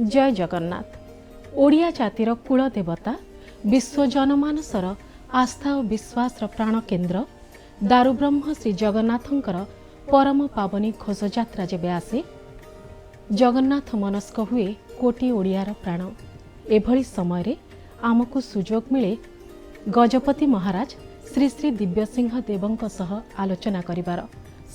जय जगन्नाथ। ओडिया जातिर कूल देवता विश्व जनमानसर आस्था और विश्वास प्राण केन्द्र दारुब्रह्म श्री जगन्नाथंकर परम पावनी घोष यात्रा जेबे आसे जगन्नाथ मनस्क हुए कोटी ओडियार प्राण। एभली समय आमको सुजोग मिले गजपति महाराज श्री श्री दिव्यसिंह देवंक सह आलोचना करिवार।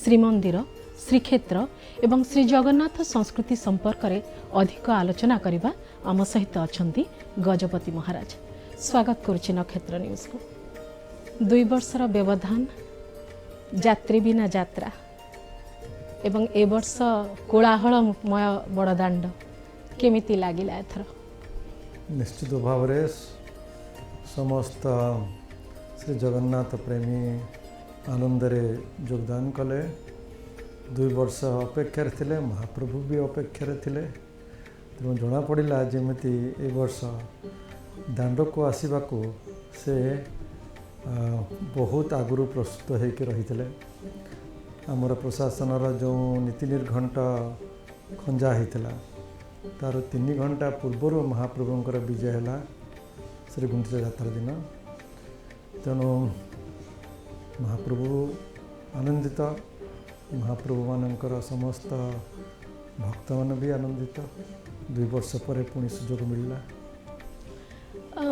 श्रीमंदिर श्रीक्षेत्र एवं श्री जगन्नाथ संस्कृति संपर्क में अधिक आलोचना करने आम सहित अछंती गजपति महाराज। स्वागत करुछि नक्षत्र न्यूज को। 2 वर्षर व्यवधान यात्री बिना यात्रा एवं ए वर्ष कोलाहलमय बड़दाण्ड केमिति लागिला एथर? निश्चित भाव में समस्त श्री जगन्नाथ प्रेमी आनंदरे योगदान कले। 2 वर्ष अपेक्षार थिले, महाप्रभु भी अपेक्षार थिले। तेणु जना पड़ा जमीती ए वर्ष दांड को आसवाक से बहुत आगु प्रस्तुत होकर रही। आमर प्रशासनर जो नीति निर्घंट खंजा होता तार 3 घंटा पूर्व महाप्रभुंकर विजय है श्री गुंडीचा यात्रा दिन। तेणु महाप्रभु आनंदित, महाप्रभु मानकर समस्त भक्त मान भी आनंदित। 2 वर्ष पर पुणी सुजोग मिलला।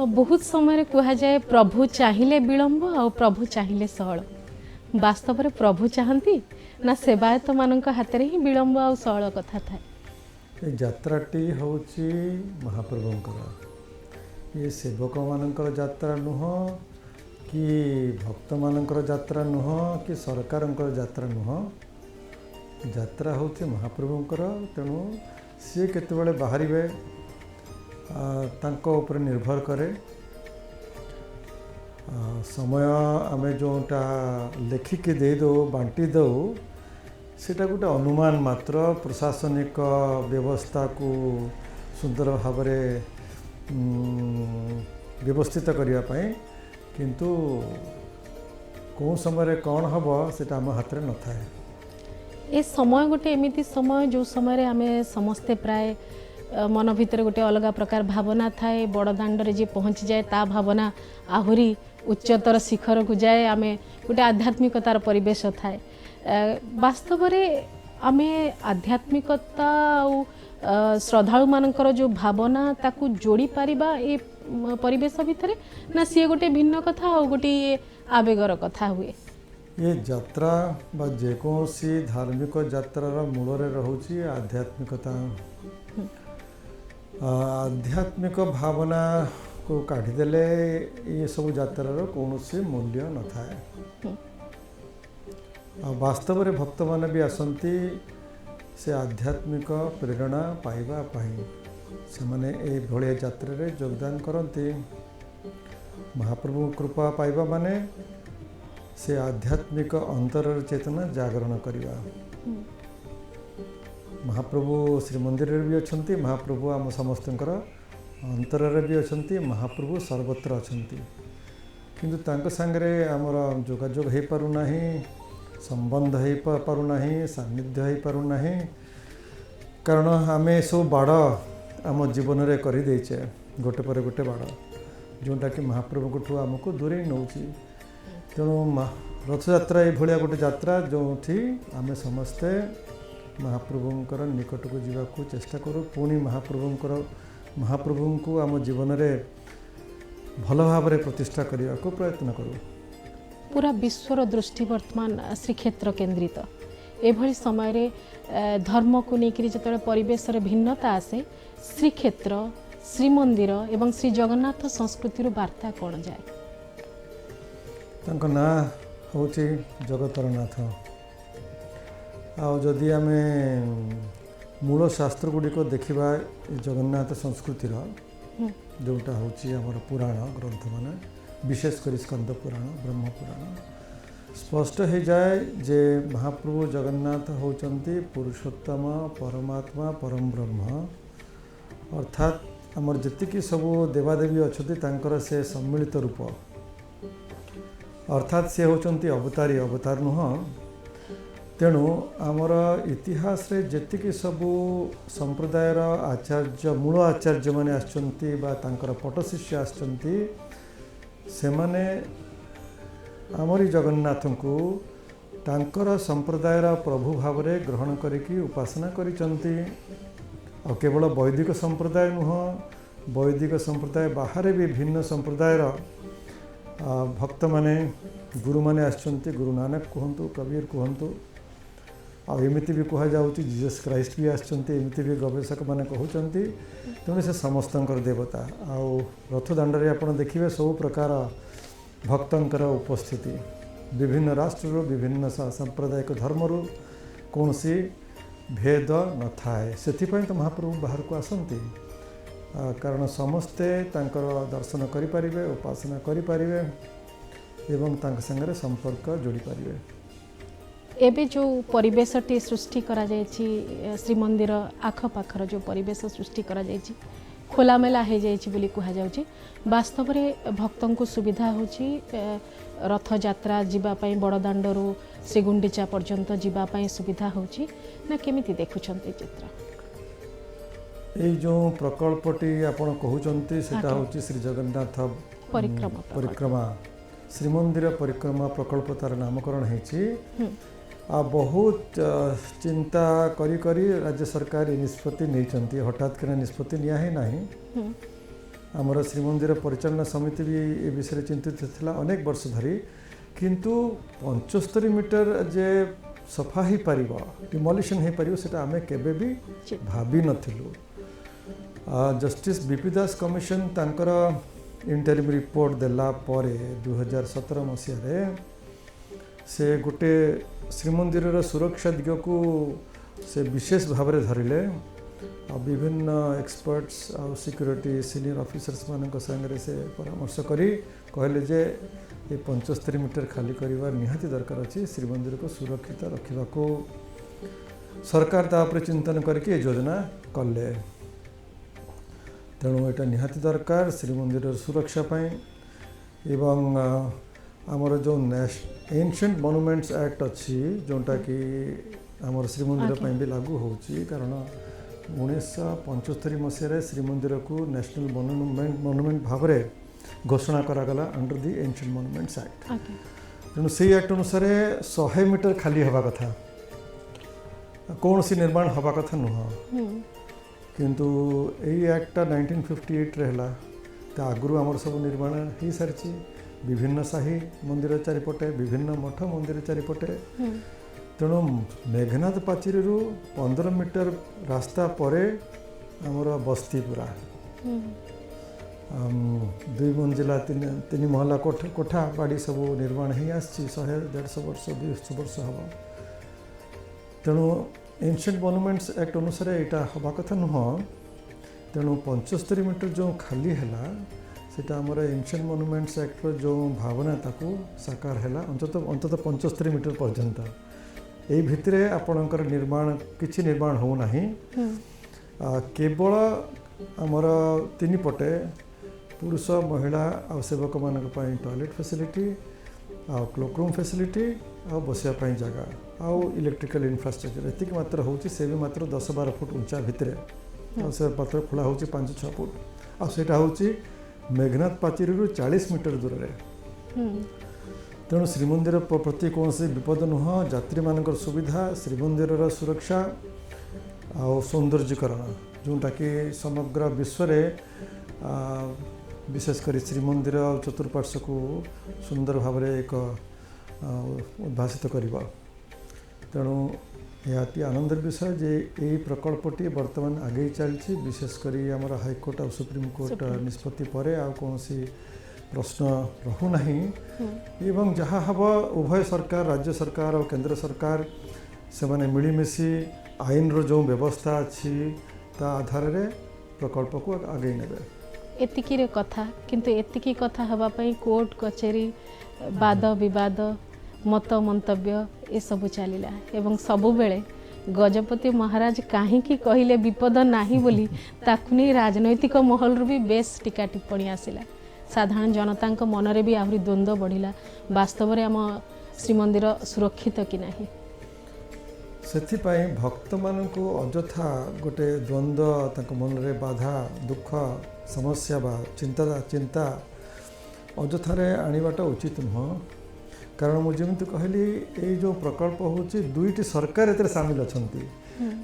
बहुत समय कह जाए प्रभु चाहिए विलंब और प्रभु चाहिए सहल। वास्तव में प्रभु चाहती ना सेवायत मान हाथ में ही विलंब और सहल कथा था? यात्राटी होची महाप्रभुंकर, ये सेवक मानकर यात्रा नुह कि भक्त मानकर यात्रा नुह कि सरकारंकर यात्रा नुह। यात्रा होची महाप्रभुंकर। तेणु सी केतेबेले बाहरिबे तांको ऊपर निर्भर करे। समय आमे जोटा लेखिकी दे दो बांटी दो सेटा गोटे अनुमान मात्र। प्रशासनिक व्यवस्था को सुंदर भाव व्यवस्थित करने किंतु कौन समय कौन हम सेटा आम हाथ में न था। ए समय गोटे एमिति समय जो समय आमे समस्ते प्राय मन भितर गोटे अलग प्रकार भावना थाए। बड़ दाण्डरे जे पहुँची जाए ता भावना आहुरी उच्चतर शिखर को जाए। आमे गोटे आध्यात्मिकतार परिवेश थाए। वास्तव में आमे आध्यात्मिकता और श्रद्धालु मानकर जो भावना ताकू जोड़ी पारिबा ए परिवेश भितर ना सी गोटे भिन्न कथा और गोटे आवेगर कथा हुए। ये यात्रा बा जेकोसी धार्मिक यात्रार मूल रोचे आध्यात्मिकता। आध्यात्मिक भावना को काढ़ीदेले ये सब यात्रार कौन मूल्य न था। वास्तव में भक्त मैंने भी आसती से आध्यात्मिक प्रेरणा पाइबा पाई से माने ए भलिया यात्रा रे योगदान करती। महाप्रभु कृपा पाइबा माने से आध्यात्मिक अंतर चेतना जागरण करवा। महाप्रभु श्रीमंदिर भी अच्छा, महाप्रभु आम समस्त अंतर भी अच्छा। महाप्रभु सर्वत्र अच्छा किंतु तांको सांगरे आमर जोगाजोग हो पारुना, संबंध हो पारुना, सान्निध्य हो पारुना। कारण आमे सब बाड़ आम जीवन में करदेचे गोटे पर गोटे बाड़ जोटा कि महाप्रभु ठू आमको दूरे नौ। तेणु रथयात्रा ये भाया गोटे यात्रा जो आमे समस्ते महाप्रभुंकर निकट को जावाक चेष्टा करूँ। पुणी महाप्रभु को आम जीवन में भल भाव प्रतिष्ठा करने को प्रयत्न करूँ। पूरा विश्वर दृष्टि वर्तमान श्रीक्षेत्र केन्द्रित। एभली समय धर्म को लेकर जो परिवेश भिन्नता आसे श्रीक्षेत्र श्रीमंदिर एवं श्री जगन्नाथ संस्कृति वार्ता कौन जाए? तांको ना होची जगतरनाथ। आदि आम मूल शास्त्र गुड़िक देखा जगन्नाथ संस्कृतिर जोटा होची आमर पुराण ग्रंथ माने विशेषकर स्कंद पुराण ब्रह्म पुराण स्पष्ट हो जाए जे महाप्रभु जगन्नाथ होचंती पुरुषोत्तम परमात्मा परम ब्रह्म। अर्थात आमर जी सब देवादेवी अच्छी तांकर से सम्मिलित रूप। अर्थात से होचंती अवतारी, अवतार नुह। तेणु आमर इतिहास रे जेतिकी सबू संप्रदायर आचार्य मूल आचार्य माने आछंती बा तांकर पट शिष्य आछंती से माने आमरी जगन्नाथ को तांकर संप्रदायर प्रभु भाव रे ग्रहण करिकी उपासना करिसंती। और केवल वैदिक संप्रदाय नुह, वैदिक संप्रदाय बाहर भी भिन्न संप्रदायर भक्त माने गुरु माने आछंती। गुरु नानक कहंतु, कबीर कहंतु, आ एमिति भी कहा जाउची जीसस क्राइस्ट भी आछंती, एमिति भी गवेषक माने कहउचंती। तेणु से समस्तंकर देवता। आ रथ दांडरे आपण देखिबे सब प्रकार भक्तंकर उपस्थिति, विभिन्न राष्ट्र विभिन्न सांप्रदायिक धर्मरू कौन सी भेद न थाए। से तो महाप्रभु बाहर को आसती, कारण समस्ते तांकर दर्शन करिपारिबे, उपासना करिपारिबे एवं तांक संगे संपर्क जोड़ी पारिबे। एबे जो परिवेशटी सृष्टि करा जायछि, श्रीमंदिर आखपाखर जो परिवेश सृष्टि करा जायछि, खोलामेला हो जाइए कह जाउछि। वास्तव में भक्तों को सुविधा होछि रथ यात्रा जीवापाई बड़दाण्डरू श्रीगुंडीचा पर्यंत जीवापाई सुविधा होछि ना केमिति देखुछन्ते चित्र? ये जो प्रकल्पटी आपण कहउचंती सेटा होछि श्री जगन्नाथ परिक्रमा श्रीमंदिर परिक्रमा प्रकल्प तार नामकरण हेछि। आ बहुत चिंता करी करी राज्य सरकार निष्पत्ति नहीं, हठात किना निष्पत्ति निया ही नहीं। आमर श्रीमंदिर परिचालना समिति भी ए विषय चिंतित थिला अनेक वर्ष धरी, किंतु 75 मीटर जे सफा ही पारिबो, डिमोलिशन ही पारिबो, सेटा आमे केबे भी भाबी नथिलु। जस्टिस बीपी दास कमिशन तांकर इंटरिम रिपोर्ट देला परे 2017 मसिया रे से गोटे श्रीमंदिर सुरक्षा दिग को से विशेष भाव में धरिले। विभिन्न एक्सपर्ट्स और सिक्योरिटी सीनियर ऑफिसर्स मानक संगे से परामर्श करी कहले जे ये 75 मीटर खाली करिवार निहाती दरकार अछि। श्रीमंदिर को सुरक्षित रखा को सरकार तापर चिंतन करके योजना कले। तेणु एटा निहाती दरकार श्रीमंदिर सुरक्षा पाई। एवं आमर जो एंशिएंट मॉन्यूमेंट्स एक्ट अच्छी जोटा कि आमर श्रीमंदिर पाई भी लागू होची, कारण 1975 मसीह श्रीमंदिर को नेशनल मॉन्यूमेंट भाव में घोषणा करागला under the ancient monuments act. तेणु से एक्ट अनुसार 100 मीटर खाली हवा कथा, कौन सी निर्माण हवा कथा नुह। किंतु यही एक्टा 1958 रहला, आगु आमर सब निर्माण हो सारी। विभिन्न साही मंदिर चारिपटे, विभिन्न मठ मंदिर चारिपटे। तेणु मेघनाथ पाचेरी 15 मीटर रास्ता परे आमर बस्ती पूरा 2 मंजिला 3 महला कोठा बाड़ी सब निर्माण हो आसी 100-150 वर्ष 200 वर्ष हम। तेणु एंशिएंट मॉन्यूमेंट्स एक्ट अनुसार यहाँ हवा कथा नुह। तेणु 75 मीटर जो खाली है सेटा आमर एंशिएंट मॉन्यूमेंट्स एक्ट जो भावना ताकू साकार है अंततः 75 मीटर पर्यंत। यही भितर आपणकर निर्माण किछि निर्माण हो नाही। केवल आमर 3 पटे पुरुष महिला आ सेवक मानक पई टॉयलेट फैसिलिटी आ क्लोकरूम फैसिलिटी आ बसिया पई जगह आ इलेक्ट्रिकल इंफ्रास्ट्रक्चर एतिक मात्र होची। से भी मात्र 10-12 फुट उंचा भितर से मात्र खोला होची 5-6 फुट। आ सेटा होची मेघनाथ पाचेरी 40 मीटर दूर रे। तेणु श्रीमंदिर प्रति कौन से विपद नुह। यात्री मानकर सुविधा, श्रीमंदिर सुरक्षा आ सौंदर्यकरण जोटा कि समग्र विश्व रे विशेषकर श्रीमंदिर चतुर्पार्श्व को सुंदर भाव में एक उद्भासित करिबा। तेणु यह अति आनंदर विषय जे यही प्रकल्पटी वर्तमान आगे चलती। विशेषकर आमर हाईकोर्ट और सुप्रीम कोर्ट निष्पत्ति पर आ कौन प्रश्न रहूना। एवं जहाँ हम उभय सरकार, राज्य सरकार और केंद्र सरकार से माने मिलीमिशी आईन रो जो व्यवस्था अच्छी ता आधार रे प्रकल्प को आगे नेबे। एतिकी रे कथा, किंतु एतिकी कथा हवा पई कोर्ट कचेरी वाद विवाद मत मंतव्य ये सब चलिला। एवं सबु बेले गजपति महाराज कहीं कहले विपद नाही बोली ताकु नहीं राजनैतिक महल भी बेस टीका टिप्पणी आसिला। साधारण जनता मन रे भी आहरी द्वंद्व बढ़िला। वास्तव में आम श्रीमंदिर सुरक्षित कि नहीं? ସେଥିପାଇଁ ଭକ୍ତମାନଙ୍କୁ ଅଯଥା ଗୋଟେ ଦ୍ୱନ୍ଦ୍ୱ ତାଙ୍କ ମନରେ ବାଧା ଦୁଃଖ ସମସ୍ୟା ବା ଚିନ୍ତା ଅଯଥାରେ ଆଣିବାଟା ଉଚିତ ନୁହଁ। କାରଣ ମୁଁ ଯେମିତି କହିଲି ଏଇ ଯେଉଁ ପ୍ରକଳ୍ପ ହେଉଛି ଦୁଇଟି ସରକାର ଏଥିରେ ସାମିଲ ଅଛନ୍ତି।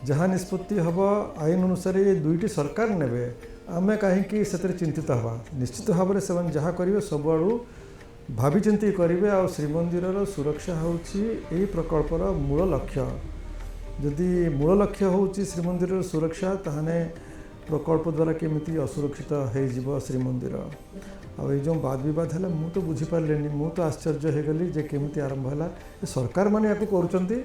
ଯାହା ନିଷ୍ପତ୍ତି ହେବ ଆଇନ ଅନୁସାରେ ଏ ଦୁଇଟି ସରକାର ନେବେ। ଆମେ କାହିଁକି ସେଥିରେ ଚିନ୍ତିତ ହେବା? ନିଶ୍ଚିତ ଭାବରେ ସେମାନେ ଯାହା କରିବେ ସବୁଆଡ଼ୁ ଭାବିଚିନ୍ତି କରିବେ। ଆଉ ଶ୍ରୀମନ୍ଦିରର ସୁରକ୍ଷା ହେଉଛି ଏହି ପ୍ରକଳ୍ପର ମୂଳ ଲକ୍ଷ୍ୟ। ଯଦି ମୂଳ ଲକ୍ଷ୍ୟ ହେଉଛି ଶ୍ରୀମନ୍ଦିରର ସୁରକ୍ଷା, ତାହେଲେ ପ୍ରକଳ୍ପ ଦ୍ୱାରା କେମିତି ଅସୁରକ୍ଷିତ ହେଇଯିବ ଶ୍ରୀମନ୍ଦିର। ଆଉ ଏଇ ଯେଉଁ ବାଦ ବିବାଦ ହେଲା ମୁଁ ତ ବୁଝିପାରିଲିନି। ମୁଁ ତ ଆଶ୍ଚର୍ଯ୍ୟ ହେଇଗଲି ଯେ କେମିତି ଆରମ୍ଭ ହେଲା। ସରକାର ମାନେ ୟାକୁ କରୁଛନ୍ତି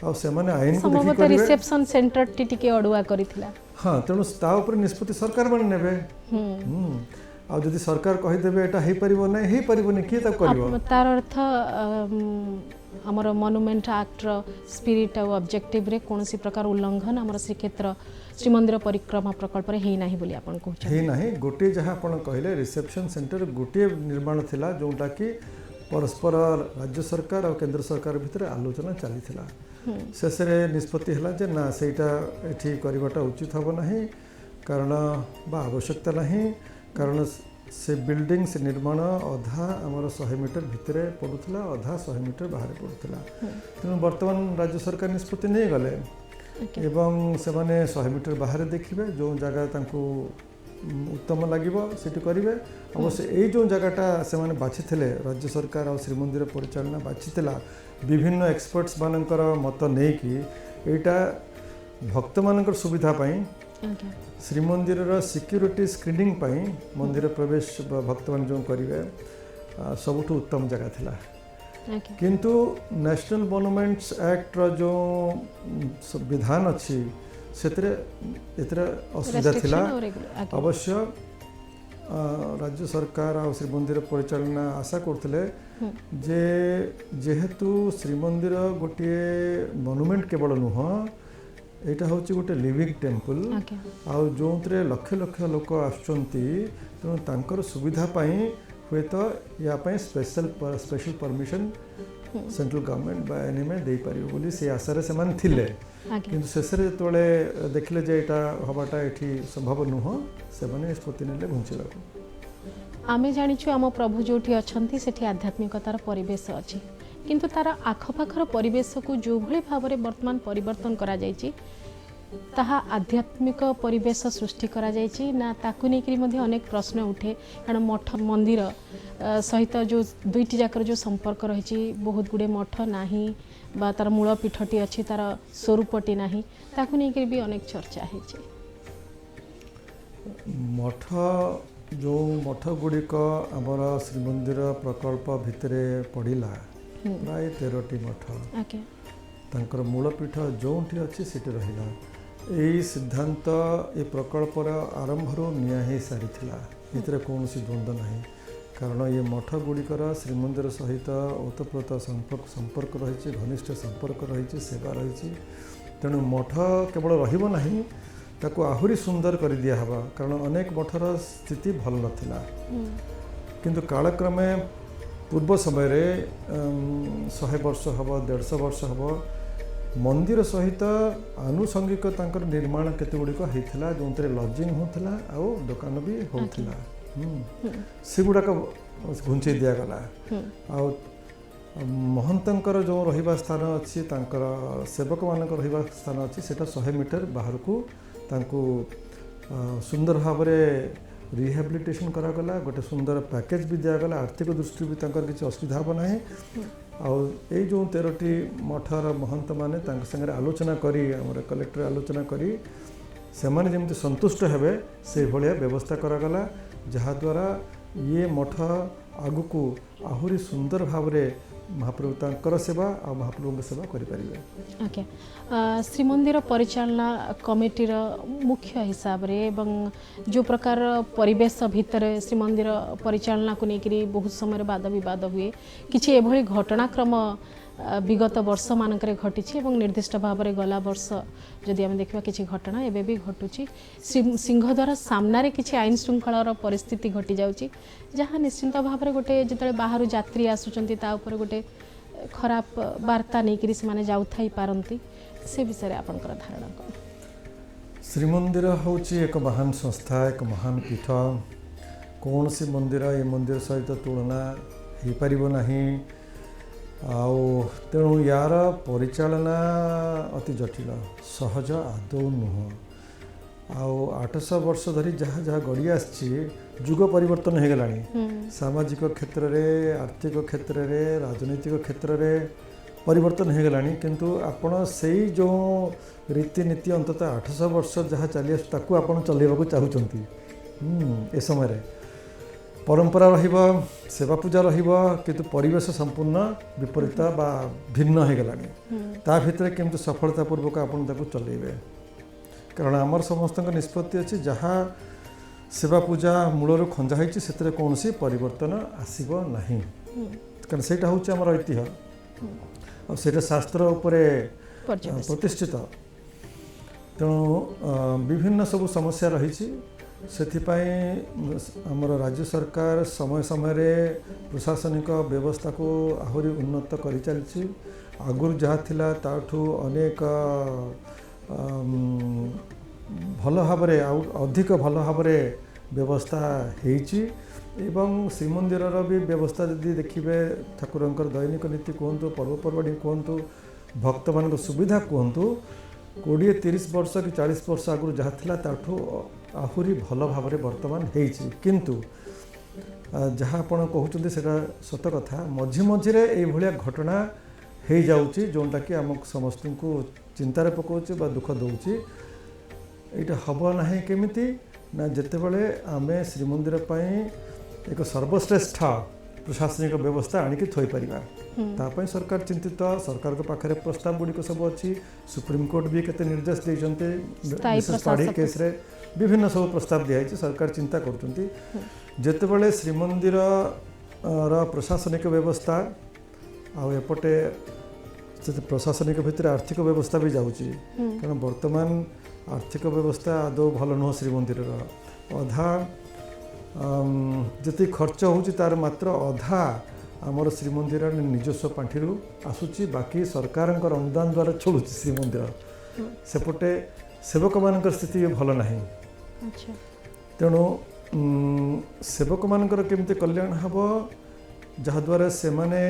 ଆଉ ସେମାନେ ଆଇନକୁ ଦେଖି କରିବେ। ରିସେପସନ ସେଣ୍ଟରଟି ଟିକେ ଅଡୁଆ କରିଥିଲା। ହଁ, ତେଣୁ ତା ଉପରେ ନିଷ୍ପତ୍ତି ସରକାର ମାନେ ନେବେ। ଆଉ ଯଦି ସରକାର କହିଦେବେ ଏଟା ହେଇପାରିବ ନାହିଁ, ହେଇପାରିବନି, କିଏ ତାକୁ କରିବ? ତାର ଅର୍ଥ ଆମର ମନୁମେଣ୍ଟ ଆକ୍ଟର ସ୍ପିରିଟ୍ ଆଉ ଅବଜେକ୍ଟିଭରେ କୌଣସି ପ୍ରକାର ଉଲ୍ଲଂଘନ ଆମର ଶ୍ରୀକ୍ଷେତ୍ର ଶ୍ରୀମନ୍ଦିର ପରିକ୍ରମା ପ୍ରକଳ୍ପରେ ହେଇନାହିଁ ବୋଲି ଆପଣ କହୁଛନ୍ତି? ହେଇନାହିଁ। ଗୋଟିଏ ଯାହା ଆପଣ କହିଲେ ରିସେପସନ୍ ସେଣ୍ଟର ଗୋଟିଏ ନିର୍ମାଣ ଥିଲା ଯେଉଁଟାକି ପରସ୍ପର ରାଜ୍ୟ ସରକାର ଆଉ କେନ୍ଦ୍ର ସରକାର ଭିତରେ ଆଲୋଚନା ଚାଲିଥିଲା। ଶେଷରେ ନିଷ୍ପତ୍ତି ହେଲା ଯେ ନା ସେଇଟା ଏଠି କରିବାଟା ଉଚିତ ହେବ ନାହିଁ, କାରଣ ବା ଆବଶ୍ୟକତା ନାହିଁ। କାରଣ ସେ ବିଲ୍ଡିଂ ସେ ନିର୍ମାଣ ଅଧା ଆମର 100 ମିଟର ଭିତରେ ପଡ଼ୁଥିଲା, ଅଧା 100 ମିଟର ବାହାରେ ପଡ଼ୁଥିଲା। ତେଣୁ ବର୍ତ୍ତମାନ ରାଜ୍ୟ ସରକାର ନିଷ୍ପତ୍ତି ନେଇଗଲେ ଏବଂ ସେମାନେ 100 ମିଟର ବାହାରେ ଦେଖିବେ, ଯେଉଁ ଜାଗା ତାଙ୍କୁ ଉତ୍ତମ ଲାଗିବ ସେଠି କରିବେ। ଅବଶ୍ୟ ଏଇ ଯେଉଁ ଜାଗାଟା ସେମାନେ ବାଛିଥିଲେ, ରାଜ୍ୟ ସରକାର ଆଉ ଶ୍ରୀମନ୍ଦିର ପରିଚାଳନା ବାଛିଥିଲା ବିଭିନ୍ନ ଏକ୍ସପର୍ଟସ୍ ମାନଙ୍କର ମତ ନେଇକି, ଏଇଟା ଭକ୍ତମାନଙ୍କର ସୁବିଧା ପାଇଁ, ଶ୍ରୀମନ୍ଦିରର ସିକ୍ୟୁରିଟି ସ୍କ୍ରିନିଂ ପାଇଁ, ମନ୍ଦିର ପ୍ରବେଶ ଭକ୍ତମାନେ ଯେଉଁ କରିବେ ସବୁଠୁ ଉତ୍ତମ ଜାଗା ଥିଲା। କିନ୍ତୁ ନ୍ୟାସନାଲ ମନୁମେଣ୍ଟସ୍ ଆକ୍ଟର ଯେଉଁ ବିଧାନ ଅଛି ସେଥିରେ ଏଥିରେ ଅସୁବିଧା ଥିଲା। ଅବଶ୍ୟ ରାଜ୍ୟ ସରକାର ଆଉ ଶ୍ରୀମନ୍ଦିର ପରିଚାଳନା ଆଶା କରୁଥିଲେ ଯେ ଯେହେତୁ ଶ୍ରୀମନ୍ଦିର ଗୋଟିଏ ମନୁମେଣ୍ଟ କେବଳ ନୁହଁ, ଏଇଟା ହେଉଛି ଗୋଟେ ଲିଭିଂ ଟେମ୍ପଲ, ଆଉ ଯେଉଁଥିରେ ଲକ୍ଷ ଲକ୍ଷ ଲୋକ ଆସୁଛନ୍ତି, ତେଣୁ ତାଙ୍କର ସୁବିଧା ପାଇଁ ହୁଏତ ୟା ପାଇଁ ସ୍ପେଶାଲ ପରମିଶନ ସେଣ୍ଟ୍ରାଲ ଗଭର୍ଣ୍ଣମେଣ୍ଟ ବା ଏନ୍ଏମ୍ଏ ଦେଇପାରିବ ବୋଲି ସେ ଆଶାରେ ସେମାନେ ଥିଲେ। କିନ୍ତୁ ଶେଷରେ ଯେତେବେଳେ ଦେଖିଲେ ଯେ ଏଇଟା ହେବାଟା ଏଠି ସମ୍ଭବ ନୁହଁ, ସେମାନେ ନିଷ୍ପତ୍ତି ନେଲେ ଘୁଞ୍ଚିବାକୁ। ଆମେ ଜାଣିଛୁ ଆମ ପ୍ରଭୁ ଯେଉଁଠି ଅଛନ୍ତି ସେଠି ଆଧ୍ୟାତ୍ମିକତାର ପରିବେଶ ଅଛି, କିନ୍ତୁ ତାର ଆଖପାଖର ପରିବେଶକୁ ଯେଉଁଭଳି ଭାବରେ ବର୍ତ୍ତମାନ ପରିବର୍ତ୍ତନ କରାଯାଇଛି, ତାହା ଆଧ୍ୟାତ୍ମିକ ପରିବେଶ ସୃଷ୍ଟି କରାଯାଇଛି ନା ତାକୁ ନେଇକରି ମଧ୍ୟ ଅନେକ ପ୍ରଶ୍ନ ଉଠେ। କାରଣ ମଠ ମନ୍ଦିର ସହିତ ଯେଉଁ ଦୁଇଟି ଯାକର ଯେଉଁ ସମ୍ପର୍କ ରହିଛି, ବହୁତ ଗୁଡ଼ିଏ ମଠ ନାହିଁ ବା ତାର ମୂଳ ପୀଠଟି ଅଛି, ତାର ସ୍ୱରୂପଟି ନାହିଁ, ତାକୁ ନେଇକରି ବି ଅନେକ ଚର୍ଚ୍ଚା ହେଇଛି। ମଠ ଯେଉଁ ମଠ ଗୁଡ଼ିକ ଆମର ଶ୍ରୀମନ୍ଦିର ପ୍ରକଳ୍ପ ଭିତରେ ପଡ଼ିଲା, ପ୍ରାୟ 13ଟି ମଠ, ତାଙ୍କର ମୂଳପୀଠ ଯେଉଁଠି ଅଛି ସେଠି ରହିଲା। ଏହି ସିଦ୍ଧାନ୍ତ ଏ ପ୍ରକଳ୍ପର ଆରମ୍ଭରୁ ନିଆ ହେଇସାରିଥିଲା, ଏଥିରେ କୌଣସି ଦ୍ୱନ୍ଦ୍ୱ ନାହିଁ। କାରଣ ଏ ମଠ ଗୁଡ଼ିକର ଶ୍ରୀମନ୍ଦିର ସହିତ ଓତପ୍ରୋତ ସମ୍ପର୍କ ରହିଛି, ଘନିଷ୍ଠ ସମ୍ପର୍କ ରହିଛି, ସେବା ରହିଛି। ତେଣୁ ମଠ କେବଳ ରହିବ ନାହିଁ, ତାକୁ ଆହୁରି ସୁନ୍ଦର କରିଦିଆହେବ। କାରଣ ଅନେକ ମଠର ସ୍ଥିତି ଭଲ ନଥିଲା, କିନ୍ତୁ କାଳକ୍ରମେ ପୂର୍ବ ସମୟରେ 100 ବର୍ଷ ହେବ, 150 ବର୍ଷ ହେବ, ମନ୍ଦିର ସହିତ ଆନୁଷଙ୍ଗିକ ତାଙ୍କର ନିର୍ମାଣ କେତେ ଗୁଡ଼ିକ ହେଇଥିଲା, ଯେଉଁଥିରେ ଲଜିଂ ହେଉଥିଲା ଆଉ ଦୋକାନ ବି ହେଉଥିଲା। ସେଗୁଡ଼ାକ ଘୁଞ୍ଚେଇ ଦିଆଗଲା। ଆଉ ମହନ୍ତଙ୍କର ଯେଉଁ ରହିବା ସ୍ଥାନ ଅଛି, ତାଙ୍କର ସେବକମାନଙ୍କର ରହିବା ସ୍ଥାନ ଅଛି, ସେଇଟା 100 ମିଟର ବାହାରକୁ ତାଙ୍କୁ ସୁନ୍ଦର ଭାବରେ ରିହାବିଲିଟେସନ୍ କରାଗଲା। ଗୋଟେ ସୁନ୍ଦର ପ୍ୟାକେଜ୍ ବି ଦିଆଗଲା, ଆର୍ଥିକ ଦୃଷ୍ଟିରୁ ବି ତାଙ୍କର କିଛି ଅସୁବିଧା ହେବ ନାହିଁ। ଆଉ ଏଇ ଯେଉଁ 13ଟି ମଠର ମହନ୍ତମାନେ ତାଙ୍କ ସାଙ୍ଗରେ ଆଲୋଚନା କରି, ଆମର କଲେକ୍ଟର ଆଲୋଚନା କରି ସେମାନେ ଯେମିତି ସନ୍ତୁଷ୍ଟ ହେବେ ସେଇଭଳିଆ ବ୍ୟବସ୍ଥା କରାଗଲା, ଯାହାଦ୍ୱାରା ଇଏ ମଠ ଆଗକୁ ଆହୁରି ସୁନ୍ଦର ଭାବରେ ମହାପ୍ରଭୁ ତାଙ୍କର ସେବା ଆଉ ମହାପ୍ରଭୁଙ୍କ ସେବା କରିପାରିବେ। ଆଜ୍ଞା, ଶ୍ରୀମନ୍ଦିର ପରିଚାଳନା କମିଟିର ମୁଖ୍ୟ ହିସାବରେ ଏବଂ ଯେଉଁ ପ୍ରକାର ପରିବେଶ ଭିତରେ ଶ୍ରୀମନ୍ଦିର ପରିଚାଳନାକୁ ନେଇକରି ବହୁତ ସମୟରେ ବାଦ ବିବାଦ ହୁଏ, କିଛି ଏଭଳି ଘଟଣାକ୍ରମ ବିଗତ ବର୍ଷମାନଙ୍କରେ ଘଟିଛି ଏବଂ ନିର୍ଦ୍ଦିଷ୍ଟ ଭାବରେ ଗଲା ବର୍ଷ ଯଦି ଆମେ ଦେଖିବା କିଛି ଘଟଣା ଏବେ ବି ଘଟୁଛି। ସିଂହଦ୍ୱାର ସାମ୍ନାରେ କିଛି ଆଇନ ଶୃଙ୍ଖଳାର ପରିସ୍ଥିତି ଘଟିଯାଉଛି, ଯାହା ନିଶ୍ଚିନ୍ତ ଭାବରେ ଗୋଟେ ଯେତେବେଳେ ବାହାରୁ ଯାତ୍ରୀ ଆସୁଛନ୍ତି ତା ଉପରେ ଗୋଟେ खराब वार्ता नहीं से माने जाउ थाई पारंती से विषय रे आपनकर धारणा कौन? श्रीमंदिर हूँ एक महान संस्था, एक महान पीठ। कौन सी मंदिर ये मंदिर सहित तुलना हो पार नहीं। तेणु यार परिचालना अति जटिल, सहज आदौ नुह। 800 वर्ष धरी जहाँ जहाँ गड़ी आसी जुग परिवर्तन हो गला। सामाजिक क्षेत्र में, आर्थिक क्षेत्र में, राजनीतिक क्षेत्र में परिवर्तन हो गला, किंतु आपण से जो रीतिनीति अंततः 800 वर्ष जहाँ चली आसू आप चलैवाक चाहते ए समय परंपरा रहिबा, सेवा पूजा रहिबा, किंतु परिवेश संपूर्ण विपरीत बा भिन्न हो गला। ता भितर केमती सफलतापूर्वक आपण ताकू चलेबे, कारण आमर समस्त निष्पत्ति अच्छी जहाँ सेवा पूजा मूलर खंजा होती से कौन परिवर्तन आसब ना, कारण से हूँ आम ऐतिह्य और से शास्त्र उपरे प्रतिष्ठित। तेणु विभिन्न सब समस्या रही से आमर राज्य सरकार समय समय प्रशासनिक व्यवस्था को आहरी उन्नत कर चलती। आगुरी जहाँ थिला ताठू अनेक भल भाव अधिक भल भाव व्यवस्था होती। एवं श्रीमंदिर भी व्यवस्था जदि देखिए ठाकुरंकर दैनिक नीति कहतु, पर्वपर्वाणी कहतु, भक्त मान सुविधा कहतु, 20-30 वर्ष कि 40 वर्ष आगु जहाँ थिला ताठू आहरी भल भाव वर्तमान होती। किंतु जहाँ आपण कहते से सत कथा, मझी मझिरे ये घटना हो जाऊँगी जोटा कि आम समस्त को चिंतार पकाउछि बा दुख दौची। यहाँ हम ना केमिति ना जितेबाला आम श्रीमंदिर एक सर्वश्रेष्ठ प्रशासनिक व्यवस्था आणिकी थोई परिबा, तापई सरकार चिंतित। सरकार के पाखरे प्रस्ताव गुड़िक सब अच्छी। सुप्रीम कोर्ट भी केते निर्देश देइछन्ते, विशेष पाड़ी केस रे विभिन्न सब प्रस्ताव दिखाई। सरकार चिंता करछन्ती जितेबाला श्रीमंदिर प्रशासनिक व्यवस्था आएपटे प्रशासनिक भितर आर्थिक व्यवस्था भी जाऊँगी, कारण वर्तमान आर्थिक व्यवस्था आदौ भल नुह। श्रीमंदिर अधा जी खर्च होची तार मात्र अधा आमर श्रीमंदिर निजस्व पांठि आसूची, बाकी सरकार अनुदान द्वारा चलुची श्रीमंदिर। सेपटे सेवक मान स्थिति भल ना। तेणु सेवक मान केमती कल्याण हम जहाद्वारा से माने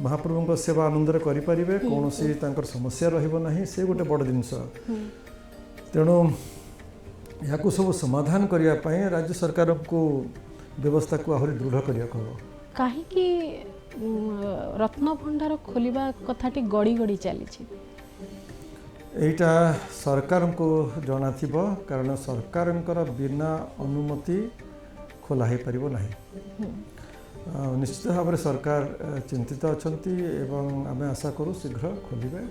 महाप्रभु सेवा आनंद करें, कौन सी समस्या रही से गोटे बड़ जिनस। तेणु या सब समाधान करने राज्य सरकार को व्यवस्था को आहरी दृढ़ करने कहीं रत्न भंडार खोलिबा कथाटी गड़ी गड़ी चली। एटा सरकार को जना थिबो, कारण सरकार बिना अनुमति खोला हो पारिबो नाही। निश्चित भाव में सरकार चिंतित अच्छी एवं आम आशा करूँ शीघ्र खोलिबे।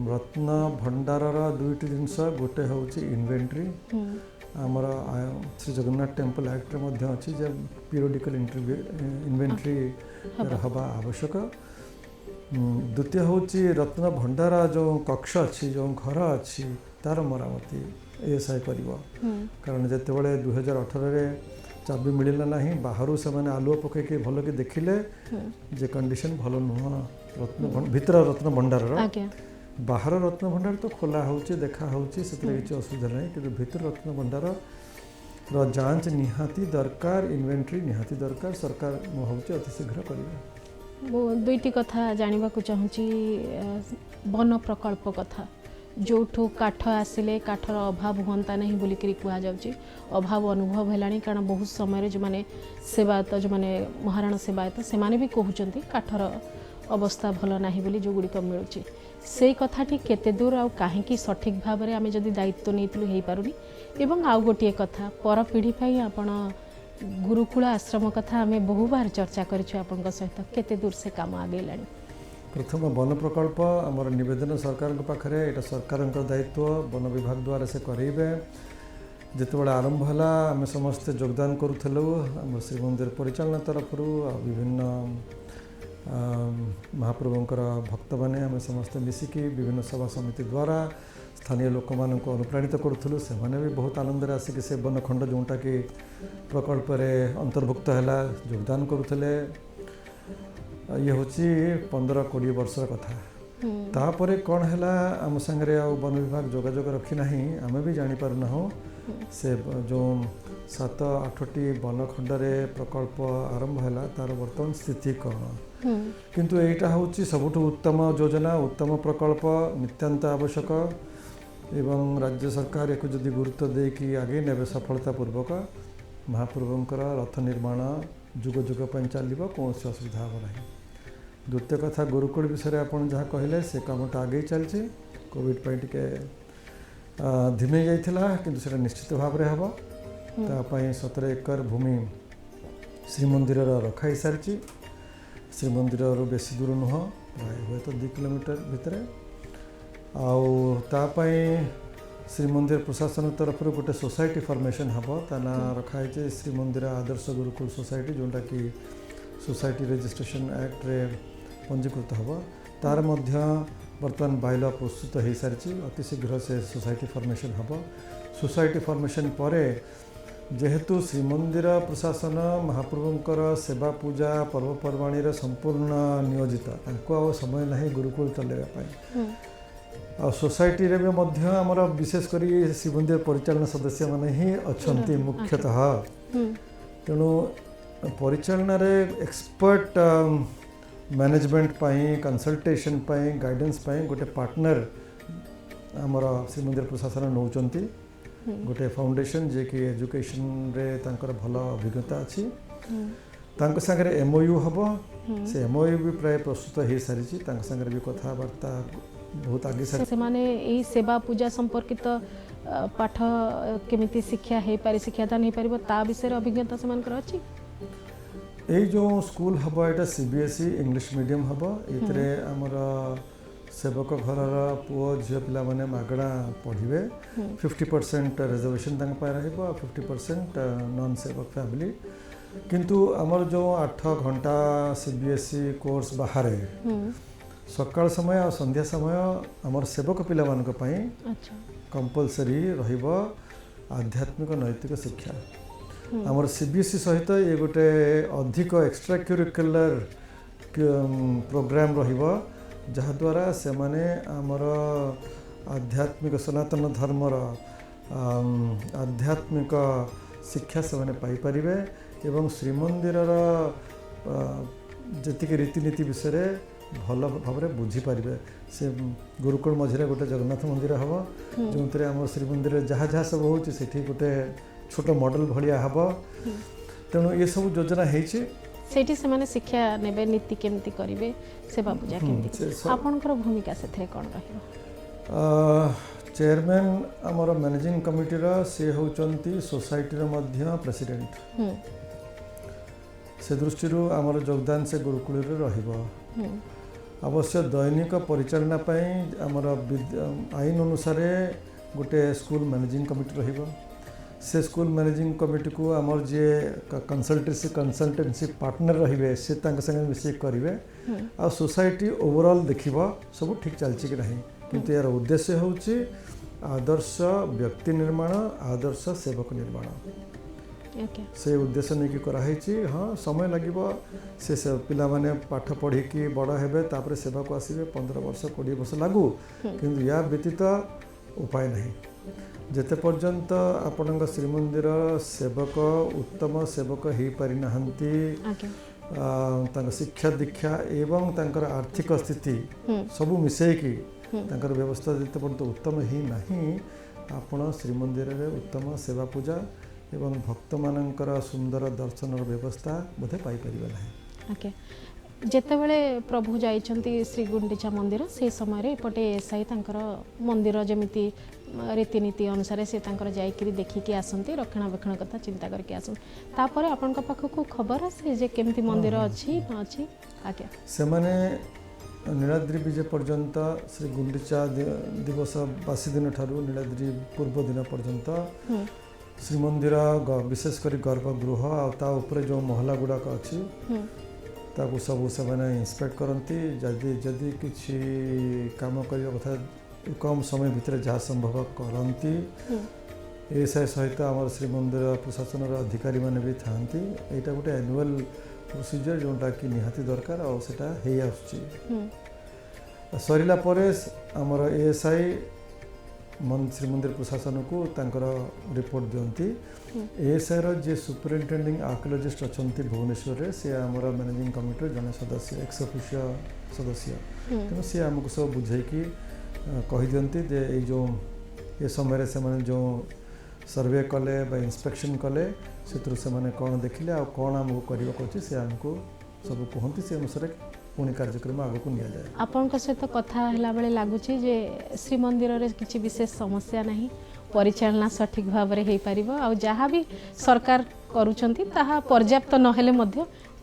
रत्न भंडार दुईटी जिनस, गोटे हूँ इन्वेंटरी। आमर श्री जगन्नाथ टेम्पल एक्ट अच्छी पीरियडिकल इन्वेंटरी हवा आवश्यक। द्वितीय हूँ रत्न भंडार जो कक्ष अच्छी, जो घर अच्छी, तार मरामती एएसआई कर। कारण जितेबाला 2018 चाबी मिलला ना, बाहर से मैंने आलुआ पकईकि भल कि देखिले जे कंडीशन भल नुह। रत्न भितर रत्न भंडार बाहर रत्न भंडार तो खोला होची, देखा होची, से किसी असुविधा ना, कि भितर रत्न भंडार जांच निहाती दरकार, इन्वेंटरी निहाती दरकार। सरकार होची अति शीघ्र करेंगे। दुईटी कथा जानवा चाहूँगी। वन प्रकल्प कथा जो काठ आसिले काठर अभाव होता नहीं बोलिकी कहुच्छे, अभाव अनुभव है। कारण बहुत समय जो मैंने सेवायत, जो मैंने महाराणा सेवायत से भी कहते काठर अवस्था भल ना बोली जो गुड़िक मिलूँ से कथाटी केते दूर आ कहीं सठिक भाव में आम जदि दायित्व नहीं हो पारुनी। एवं आउ गोटे कथा पर पीढ़ी पर आपण गुरुकुल आश्रम कथा आम बहु बार चर्चा कर सहित केते दूर से काम आगेला। प्रथम वन प्रकल्प आमर नवेदन सरकार पाखे, यहाँ सरकार दायित्व वन विभाग द्वारा से करेंगे। जितेबाला आरंभ है आम समस्ते योगदान करूँ आम श्रीमंदिर परिचालन तरफ विभिन्न महाप्रभुंकर भक्त मैंने आम समस्ते मिसिकी विभिन्न सभा समिति द्वारा स्थानीय लोक मान अनुप्राणित करूँ। से भी बहुत आनंद आसिक से वनखंड जोटा कि प्रकल्प अंतर्भुक्त है योगदान करुले। ये हूँ 15-20 वर्षर कथा तापर कौन है आम सांगे वन विभाग जोगाजोग रखी ना आम भी जापारूना से जो 7-8टी वनखंड प्रकल्प आरंभ है तार बर्तमान स्थिति कौन किंतु एटा हूँ सबुठ उत्तम योजना उत्तम प्रकल्प नितांत आवश्यक एवं राज्य सरकार एक जदि गुरुत्व देकी आगे ने सफलतापूर्वक महाप्रभुंकर रथ निर्माण जुग जुग पर चलो कौन असुविधा हम ना। द्वितीय कथा गुरुकुल विषय आपन जहाँ कहले से कामटा आगे चलती कोविड टे धीमे जाइथिला किंतु सेटा निश्चित भाव में हम तापाई 17 एकर भूमि श्रीमंदिर रखाई सारी श्रीमंदिर बेसी दूर नुह प्राय हे तो 2 किलोमीटर भितर आपाई श्रीमंदिर प्रशासन तरफ गोटे सोसाइटी फॉर्मेशन हम ता ना रखाई श्रीमंदिर आदर्श गुरुकुल सोसाइटी जोटा कि सोसाइटी रजिस्ट्रेशन एक्ट रे पंजीकृत हम तार मध्य बर्तमान बाइल प्रस्तुत हो सारी अति शीघ्र से सोसाइटी फॉर्मेशन हम सोसाइटी फॉर्मेशन पर जेहेतु श्रीमंदिर प्रशासन महाप्रभुंकर सेवा पूजा पर्वपर्वाणी संपूर्ण नियोजित आ समय ना गुरुकुल चलैया आ सोसाइटी रे भी आमर विशेषकर श्रीमंदिर परिचालन सदस्य मैंने ही अच्छा मुख्यतः तेणु परिचालन एक्सपर्ट मैनेजमेंट पाई कंसल्टेशन पाई गाइडेंस पाई गोटे पार्टनर आमर श्रीमंदिर प्रशासन नौचंती गोटे फाउंडेशन जे कि एजुकेशन रे तांकर भल अभिज्ञता अच्छी तांक संगे एमओयू हम से एमओयू भी प्राय प्रस्तुत हो सारी संगे भी कथबार्ता बहुत आगे से माने एही सेवा पूजा संपर्कित पाठ केमिति शिक्षा हे पारि शिक्षादान हे पारिबो ता विषय अभिज्ञता समान अछि यही जो स्कूल हम यहाँ सीबीएसई इंग्लिश मीडियम हम ये आमर सेवक घर पुओ झील पिला माने मागणा पढ़े 50% रिजर्वेशन रहा 50% नॉन सेवक फैमिली किंतु आमर जो 8 घंटा सीबीएसई कोर्स बाहर सकाल समय और संध्या समय आमर सेवक पिला मानक पई कंपलसरी रहिबो आध्यात्मिक नैतिक शिक्षा आमर सीबीएसई सहित ये गोटे अधिक एक्स्ट्रा करिकुलर प्रोग्राम रहिबो जहाद्वारा से माने आमर आध्यात्मिक सनातन धर्मर आध्यात्मिक शिक्षा से माने पाई परिबे एवं श्रीमंदिर जी रीतिनीति विषय भल भाव में बुझीपारे से गुरुकुल मझे गोटे जगन्नाथ मंदिर हम जो आम श्रीमंदिर जहाँ जहाँ सब हो गोटे छोट मॉडल भाया हम तेणु ये सब योजना सेठी से माने शिक्षा नेबे नीति केमती करिवे सेवा पूजा केमती आपनकर भूमिका सेथरे कोन रहिबो चेयरमैन आमर मैनेजिंग कमिटी से होचंती सोसाइटी मध्य प्रेसिडेंट से दृष्टि आमर योगदान से गुरुकुल रहिबो अवश्य दैनिक परिचालना आमर आईन अनुसार गोटे स्कूल मैनेजिंग कमिटी रहिबो से स्कूल मैनेजिंग कमिटी को आमर जे कंसल्टेंसी पार्टनर रहिबे से तांक संगे मिसे करिवे आ सोसाइटी ओवरऑल देखिबो सब ठीक चलछि कि नहीं किंतु यार उद्देश्य होछि आदर्श व्यक्ति निर्माण आदर्श सेवक निर्माण से उद्देश्य नहीं कराई हाँ समय लगे से पिला माने पाठ पढ़ी कि बड़ हेबे तापर सेवा को आसबे 15 वर्ष 20 वर्ष लागू किंतु या व्यतीत उपाय नहीं जेते पर्यंत आपण श्रीमंदिर सेवक उत्तम सेवक हो पारि ना शिक्षा दीक्षा एवं तांकर आर्थिक स्थिति सबू मिसेकी तांकर व्यवस्था जेते पर्यंत उत्तम ही नहीं आपण श्रीमंदिर रे उत्तम सेवा पूजा एवं भक्त मानकर सुंदर दर्शन व्यवस्था बोधे पाई परिबा नाही ओके जेतेबेले प्रभु जाइछंती श्री गुंडीचा मंदिर से समय रे एपटे एसआई तांकर मंदिर जमिति रीतिनीति अनुसार से तांकर जाइकरी देखिकी आसंती रक्षणाबेक्षण कथा चिंता करके आसन तापर आपनका पाखको खबर आसे जे केमती मंदिर अछि न अछि आके से माने नीलाद्री विजय पर्यंत श्री गुंडीचा दिवस बासी दिन ठारू नीलाद्री पूर्व दिन पर्यंत श्रीमंदिर विशेषकर गर्भगृह आउे जो महला गुड़ाक अच्छी ताकू सब से इंस्पेक्ट करती जदि किसी काम करने कथा कम समय भितर जहाँ संभव करती एएसआई सहित आम श्रीमंदिर प्रशासन अधिकारी माने भी था यहाँ गोटे एनुअल प्रोसीजर जोटा कि निहाती दरकार और सेटा हे आसुची सरिला परे आमर एएसआई श्री मंदिर प्रशासन को तांकर रिपोर्ट दियंती एएसआई रो जे सुपरिटेंडिंग आर्कियोलॉजिस्ट अछंती भुवनेश्वर रे से आमर मैनेजिंग कमिटी जने सदस्य एक्स ऑफिशियो सदस्य तेणु सी आमको सब बुझे कि कही दियंती जे ए जो ए समय से माने जो सर्वे कले इंस्पेक्शन कले से मैंने कौन देखिले आ कौन आमको करवाक अच्छे से आमको सब कहती से अनुसार पुणी कार्यक्रम आगक नि जाए। आपण सहित कथा है बेले लगुच श्रीमंदिर रे किसी विशेष समस्या नहीं परिचालना सठिक भाव में हो पार जहाँ भी सरकार करुँच पर्याप्त नहेले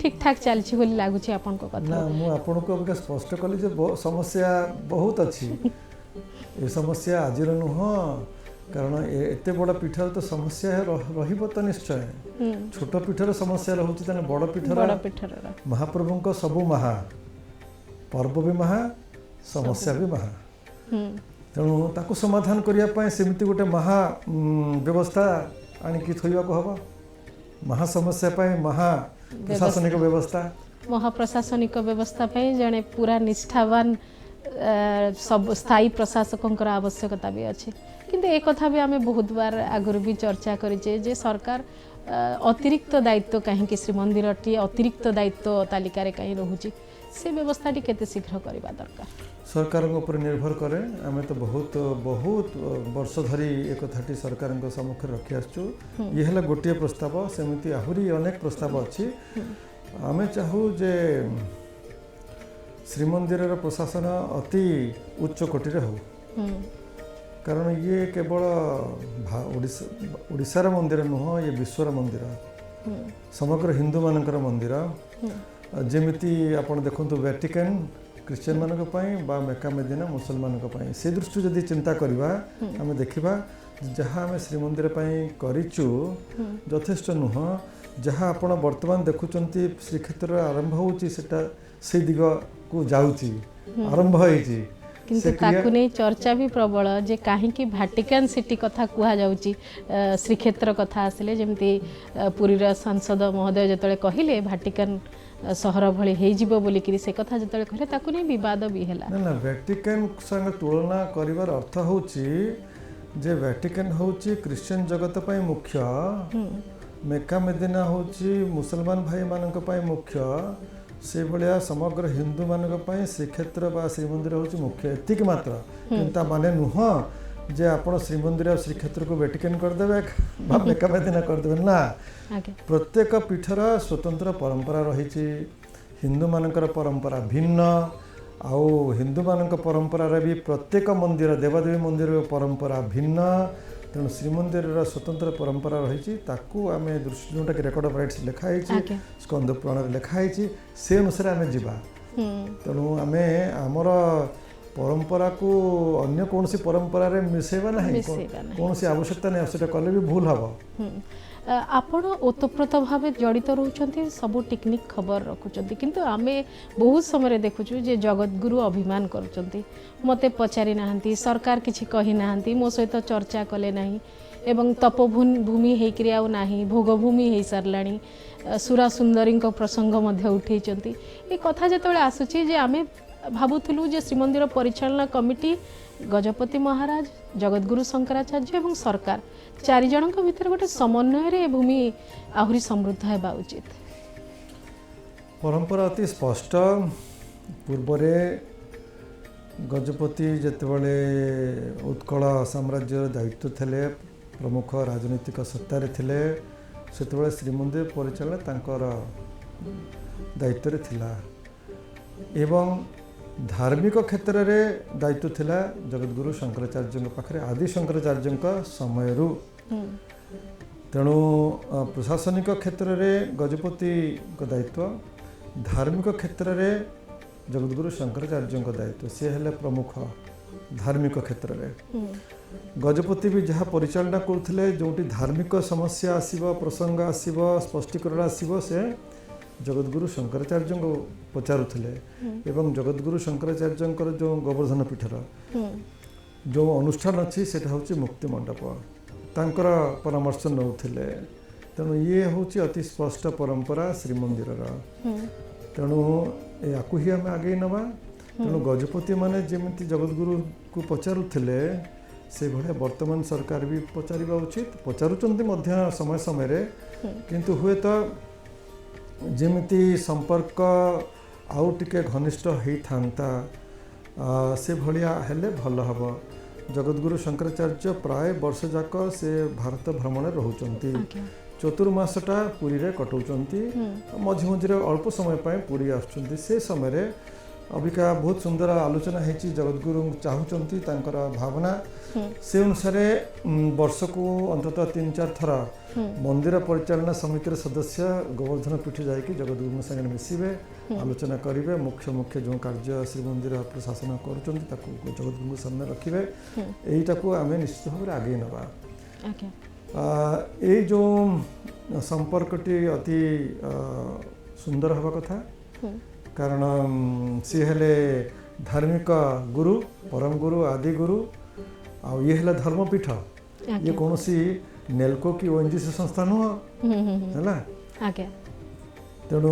ठीक ठाक चलती बोली लगुच आपण कथा ना मुझे स्पष्ट कली जे समस्या बहुत अच्छी ये समस्या आज नुह कारण एते बड़ पीठर तो समस्या रहिबो तो निश्चय छोट पीठर समस्या रोचे तेना बड़ पीठर महाप्रभु सबू महा पर्व भी महा समस्या भी महा तेणु ताकू समाधान करने सेमती गोटे महा व्यवस्था आणिकी थोड़ा हम महासमस्या महा प्रशासनिक व्यवस्था महाप्रशासनिक व्यवस्था जड़े पूरा निष्ठावान सब स्थायी प्रशासकों आवश्यकता भी अच्छे किंतु एक कथा भी आम बहुत बार आगुरी भी चर्चा करें जे सरकार अतिरिक्त दायित्व कहीं श्रीमंदिर टी अतिरिक्त दायित्व तालिकार कहीं रोचे से व्यवस्था टी केते शीघ्र करबा दरकार सरकार ऊपर निर्भर करे आम तो बहुत बहुत वर्ष धरी एक कथाटी सरकार सम्मुख रखी आसचु ये है गोटे प्रस्ताव सेमती आहरी अनेक प्रस्ताव अच्छी आम चाहू जे श्रीमंदिर प्रशासन अति उच्च कोटि हो कारण ये केवल ओडिशार मंदिर नुह ये विश्वर मंदिर समग्र हिंदू मानकर मंदिर जेमिति आपण देखंतु वेटिकन क्रिश्चियन मानक पई बा मेका मेदिना मुसलमान पई से दृष्टि जदि चिंता करबा आमे देखिबा जहाँ आम श्रीमंदिर पई करिचु यथेष्ट नुह जहाँ आपण वर्तमान देखुचंती श्रीक्षेत्र आरंभ होची सेटा से दिग को जाउची आरंभ होईची किंतु ताकू नहीं चर्चा भी प्रबल जे कहीं भाटिकान सिटी कथा कह जाउची श्रीक्षेत्र कथा आसिले जमती पुरीर सांसद महोदय जतले कहिले भाटिकान सहर भली हे जीवो बोली कि से कथा जतले कहले ताकू नहीं विवाद भी हैला ना वेटिकन संग तुलना करिवार अर्थ होची जे वेटिकन होची क्रिश्चियन जगत पई मुख्य मेका मेदिना होची मुसलमान भाई मानक पई मुख्य से भाया समग्र हिंदू मानक श्रीक्षेत्र बा श्रीमंदिर हूँ मुख्य एतिक मात्र किंतु माने नुह जे आपण श्रीमंदिर और श्रीक्षेत्र को वेटिकन करदे मेका मेदिना करदे ना प्रत्येक पीठर स्वतंत्र परंपरा रही हिंदू मानकर परंपरा भिन्न आउ हिंदू मानक परंपरा भी प्रत्येक मंदिर देवादेवी मंदिर परंपरा भिन्न तेणु श्रीमंदिर स्वतंत्र परंपरा रही आम दृष्टि जोटा कि रेकर्ड ऑफ राइट्स लिखाई स्कंद पुराण लिखाई से अनुसार आम जा तेणु आम आमर परंपरा को अन्य कौन सी परंपरा रे मिसेबा नहीं कौन सी आवश्यकता नहीं से कले भी भूल हम आपण ओतप्रोत भाव जड़ित रोचते सबू टेक्निक खबर रखुंट किंतु आमे बहुत समय देखुचु जे जगतगुरु अभिमान करुचंती मते पचारि नाहंती सरकार किछि कहि नाहंती मो सहित चर्चा कले नाही एवं तपोभूमि हेकरि आउ नाही भोगभूमि हे सारलाणी सुरा सुंदरी प्रसंग मध्य उठेइचंती ए कथा जतबेले आसुची जे आमे भाबुथुलु जे श्रीमंदिर परिचालना कमिटी गजपति महाराज जगतगुरु शंकराचार्य एवं सरकार चारि जनक भितर गोटे समन्वय रे भूमि आहुरी समृद्ध हेबा उचित परंपरा अति स्पष्ट पूर्वरे गजपति जेतेबेले उत्कल साम्राज्य दायित्व थिले प्रमुख राजनीतिक सत्तारे थिले सेतेबेले श्रीमंदिर परिचालना तांकर दायित्व रे थिला एवं धार्मिक क्षेत्र में दायित्व थिला जगतगुरु शंकराचार्य पाखे आदि शंकराचार्य समय तेणु प्रशासनिक क्षेत्र में गजपति दायित्व धार्मिक क्षेत्र में जगतगुरु शंकराचार्य दायित्व सी है प्रमुख धार्मिक क्षेत्र में गजपति भी जहाँ परिचालना करते जो धार्मिक समस्या आसव प्रसंग आसव स्पष्टीकरण आसव से जगतगुरु शंकराचार्य को पचारुले एवं जगतगुरु शंकराचार्य जो गोवर्धन पीठर जो अनुष्ठान अच्छी से हूँ मुक्ति मंडप तांकर परामर्श नौले तेणु ये हूँ अति स्पष्ट परंपरा श्रीमंदिर तेणु याकू ही आम आगे नवा तेणु गजपति माने जमी जगतगुरु को पचारुले से भाया वर्तमान सरकार भी पचारिबा उचित पचारुचंती मध्य समय समय रे किंतु हुए तो जेमिति संपर्क आउ टिके घनिष्ठ होता से भलिया हेले भल हम जगतगुरु शंकराचार्य प्राय वर्ष जाक से भारत भ्रमण रोचंती चतुर्मासटा पुरी रे कटौचंती मझि मझिरे अल्प समय पाए पुरी आसुचंती से समय रे अबिका बहुत सुंदर आलोचना है जगतगुरु चाहूँगी तांकर भावना से अनुसार वर्ष को अंततः 3-4 थर मंदिर परिचालना समितिर सदस्य गोवर्धन पीठ जाकि जगतगुरु संगे मिसवे आलोचना करेंगे मुख्य मुख्य जो कार्य श्रीमंदिर प्रशासन कर जगतगुरु सामने रखिए यहीटा को आम निश्चित भाव आगे नवा ये जो संपर्कटी अति सुंदर हवा कथा कारण सी हेले धार्मिक गुरु परम गुरु आदि गुरु आ ये हेला धर्मपीठ ये कौन सी नेल्को की ओएनजीसी संस्था नुह है तेणु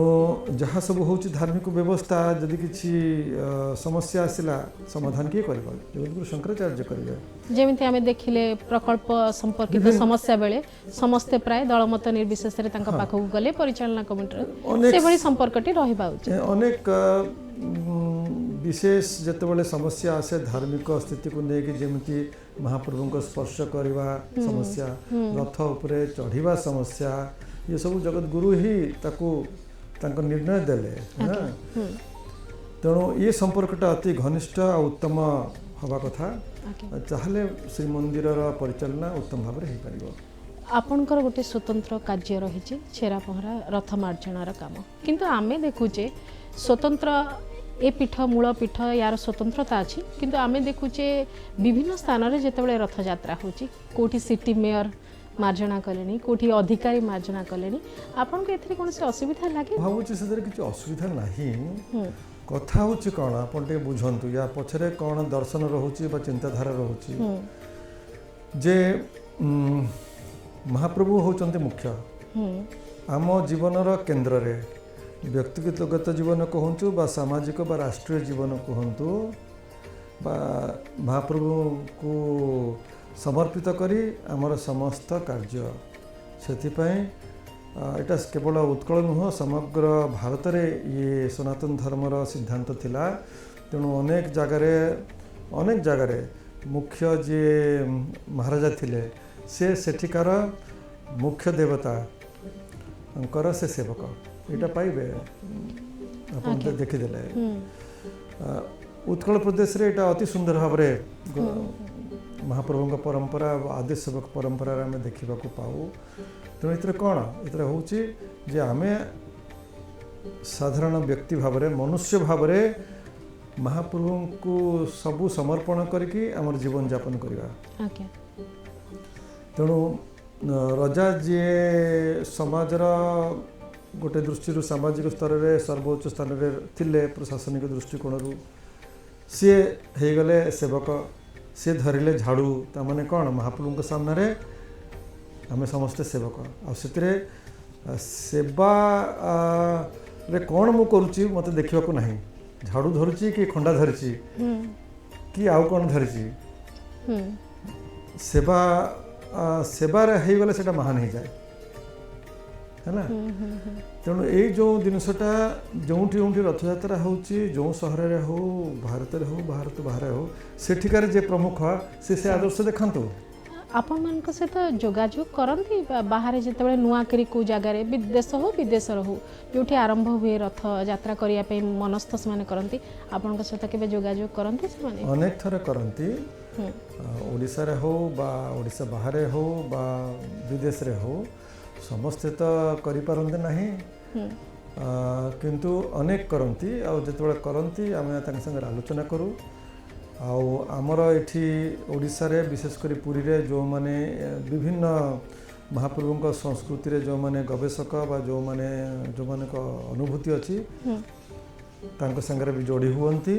जहाँ सब हूँ धार्मिक व्यवस्था जदि किसी समस्या आसला समाधान किए कर जगतगुरु शंकराचार्य करेंगे जेमिति आमे देखिले प्रकल्प संपर्कित समस्या बेले समस्ते प्राय दलमत निर्विशेष रे तांका पाखु गले परिचालना कमिटी से भली संपर्कटी रहिबा उचित अनेक विशेष जतबेले समस्या आसे धार्मिक स्थिति को लेकिन जेमिति महाप्रभु को स्पर्श करवा समस्या रथ उपरे चढ़ीवा समस्या ये सब जगतगुरु ही ताको तांको निर्णय देले तेणु ये संपर्कटा अति घनिष्ठ और उत्तम हवा कथा चाहले श्रीमंदिर परिचालना उत्तम भाव में हो आपणकर गोटे स्वतंत्र कार्य रही छेरा पहरा रथ मार्जनार काम किंतु आमे देखुचे स्वतंत्र ए पीठ मूल पीठ यार स्वतंत्रता अच्छी किंतु आमे देखुचे विभिन्न स्थान रे जेतेबेले रथ यात्रा होची कोठी सिटी मेयर मार्जना कले कोठी अधिकारी मार्जना कले आपन को एथरे कोन से असुविधा लागे भावुची से किसी असुविधा नहीं कथा होची कोन आपन टे बुझंतु या पछरे कोन दर्शन रहउची बा चिंताधारा रहउची जे महाप्रभु होचंते मुख्य आम जीवनर केंद्र रे व्यक्तिगत जीवन कहूँ बा सामाजिक बा राष्ट्रीय जीवन कहूँ बा महाप्रभु को समर्पित करी आमर समस्त कार्य सेथिपाई एटा केवल उत्कल नुह समग्र भारत रे ये सनातन धर्मर सिद्धांत थिला तेणु अनेक जगार मुख्य जे महाराजा थिले से सेठिकार मुख्य देवता अंकर से सेवक यहाँ पाइबे आप देखीदे उत्कल प्रदेश रे एटा अति सुंदर भाव महाप्रभु परंपरा आदि सेवक परंपरा आम देखा पाऊ तेणु ये कौन ये हूँ जे आम साधारण व्यक्ति भाव मनुष्य भाव महाप्रभु को सबू समर्पण करके आम जीवन यापन करवा तेणु रजा जी समाजर गोटे दृष्टि सामाजिक स्तर में सर्वोच्च स्थान में थिले प्रशासनिक दृष्टिकोण सी हो गले सेवक सी धरिले झाड़ू ताने कौन महाप्रभु सामने आम समस्ते सेवक आरे सेवा रे कौन मु करुच्ची मत देखा ना झाड़ू धरुची कि खंडा धरिची कि आउ कौन धरिची सेवा सेवार हो गले से महान हो जाए है तेणु ये जो जिनसटा जो रथ यात्रा हो सहर में हो भारत में हो भारत बाहर हो सेठिकार जे प्रमुख से आदर्श देखु आपण मान सहित जोगाजोग करती बाहर जिते नुआकरी को जगार देश हो विदेश हो जो आरंभ हुए रथ यात्रा करने मनस्थ से करती आपण सहित के जोगाजोग करती से अनेक थर करती ओडिशा रे हो बा ओडिशा बाहर हो बा विदेश रे हो समस्ते तो करि पारंते नहीं किंतु अनेक करती आते करती आम संगे आलोचना करूँ आमर एठी ओडिशा रे विशेषकर पुरी रे जो माने विभिन्न महाप्रभु संस्कृति रे जो माने गवेषक बा जो माने अनुभूति अच्छी तांको संगे भी जोड़ी हुअंती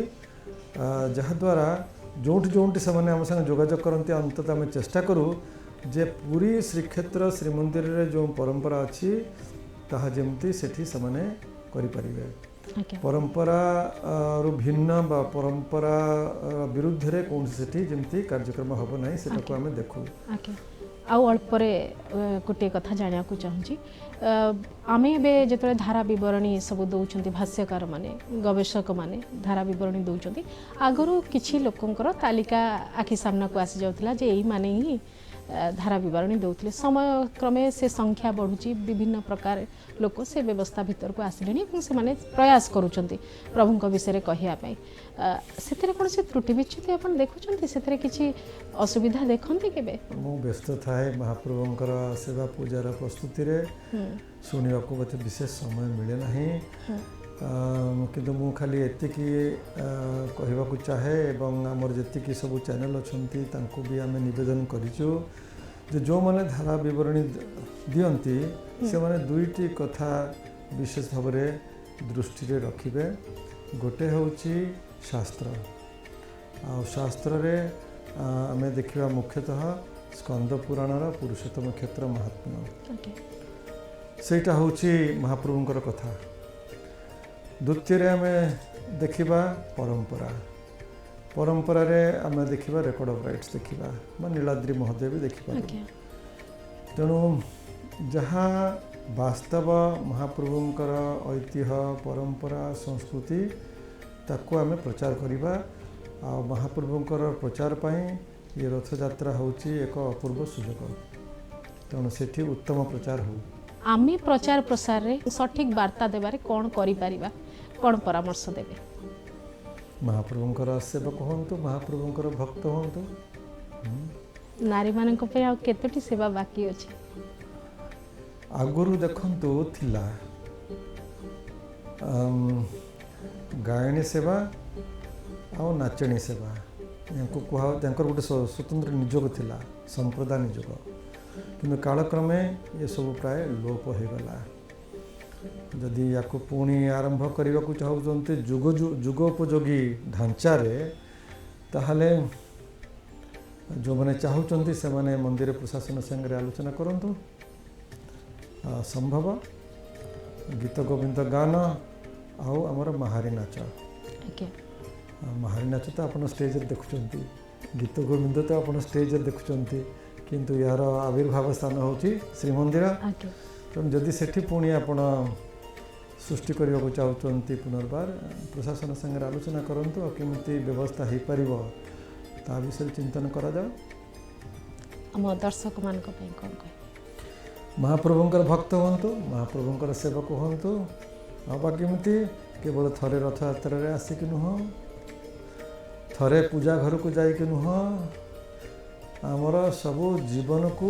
जहाँद्वारा जोटी से आम संगे जोगाजोग करती अंततः आम चेष्टा करूँ जे पुरी श्रीक्षेत्र श्रीमंदिर रे जो परंपरा अच्छी ताहा जेमती सेठी समाने करि परिबे। आज्ञा परंपरा रु भिन्न बा परंपरा विरुद्ध रे कौन सेठी जेमती कार्यक्रम हबो नाही सेटा को हमें देखू। आज्ञा आउ अल्परे गोटे कथा जानिया को चाहूँगी आमे बे जेतरे धारा विवरणी सब दौरान भाष्यकार माने गवेषक माने धारा विवरणी दौरान आगरू किछि लोकंकर तालिका आखि सामना को आसी जाउतला जे एई माने ही धारा विवरणी दौले समय क्रमे से संख्या बढ़ुची विभिन्न प्रकार लोक से व्यवस्था भीतर को आसिले से माने प्रयास करुचंती प्रभुंक विषय कहिया पई सेतरे कोन से त्रुटि विच्युति अपन देखुचंती सेतरे किछि असुविधा देखंती केबे मु व्यस्त थाए महाप्रभुंकर सेवा पूजार प्रस्तुति रे सुनिया को मते विशेष समय मिले नहीं किंतु मु खाली एतिकी कहवा को चाहे एवं आमर जेतिकी सब चैनल अछंती तांको भी आमे निवेदन करिचु जो माने धारा विवरणी दियंती से माने दुईटी कथा विशेष भाव में दृष्टि रे रखिबे। गोटे होची शास्त्र आ शास्त्र रे आमे देखिबा मुख्यतः स्कंद पुराणर पुरुषोत्तम क्षेत्र महात्म्य सेटा होची महाप्रभुंकर कथा। द्वितीय आम देखा परंपरा परंपरा रे आम देखा रेकर्ड ऑफ राइट्स देखा नीलाद्री महोदय भी देखा तेणु जहाँ वास्तव महाप्रभुंकर ऐतिह्य परंपरा संस्कृति ताको आम प्रचार करवा आ महाप्रभुंकर प्रचार पाई ये रथ यात्रा होची एक अपूर्व सुजोग तेणु सेठी उत्तम प्रचार हो आमे प्रचार प्रसार रे सठिक वार्ता देबारे कौन करि परिबा कौन परामर्श देबे महाप्रभुंकर सेवक हंतु महाप्रभुंकर भक्त हंतु नारी मानक पे आ केतोटी सेवा बाकी अछि आगुरु देखंतु थिला गायनी सेवा आ नाचणी सेवा यांको कुहा त्यांकर गोटे स्वतंत्र निजोग थिला संप्रदाय निजोग किंतु कालक्रमे ये सब प्राय लोप हो गला जदि या पुणी आरंभ करने को चाहते जुगोपयोगी ढांचा ताहले जो मैंने चाहते से माने मंदिर प्रशासन संगे आलोचना करंतु संभव गीत गोविंद गान आउ आमर महारी नाच महारी नाच तो आप स्टेज देखुं गीत गोविंद तो आप स्टेज देखुं किंतु यार आविर्भाव स्थान होची श्रीमंदिर तेणु जदि सेठी पुणी आपण सृष्टि करने को चाहते पुनर्बार प्रशासन संगे आलोचना करंतु और केमती व्यवस्था हो पार ता विषय चिंतन करा जाओ। आम दर्शक मान कौन कहे महाप्रभुंकर भक्त हंतु महाप्रभुंकर सेवक हंतु आ बाकी केवल थरे रथ यात्रा रे आसिक नुह थरे पूजा घर को जाइक नुह आमर सबू जीवन को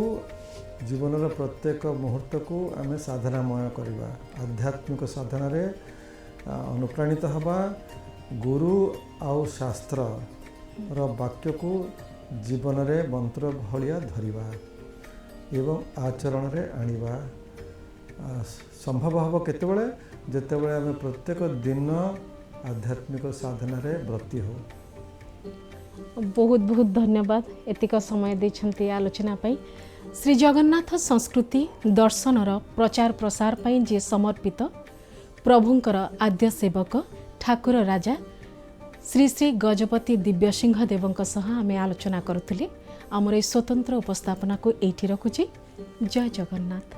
जीवन प्रत्येक मुहूर्त को आम साधनामय करवा आध्यात्मिक साधन रे अनुप्राणित हवा गुरु आउ शास्त्र रो वाक्य को जीवन रे मंत्र भलिया धरिबा एवं आचरण रे आनिबा संभव हब केतेबेले जेतेबेले आम प्रत्येक दिन आध्यात्मिक साधन रे ब्रती हो। बहुत बहुत धन्यवाद एतिक समय देछंती आलोचना पाई श्री जगन्नाथ संस्कृति दर्शनर प्रचार प्रसार पाई जे समर्पित प्रभुंकर आद्य सेवक ठाकुर राजा श्री श्री गजपति दिव्यसिंह देवंक सह आमे आलोचना करुथिले। आमर ए स्वतंत्र उपस्थापना को एठी रखुची। जय जगन्नाथ।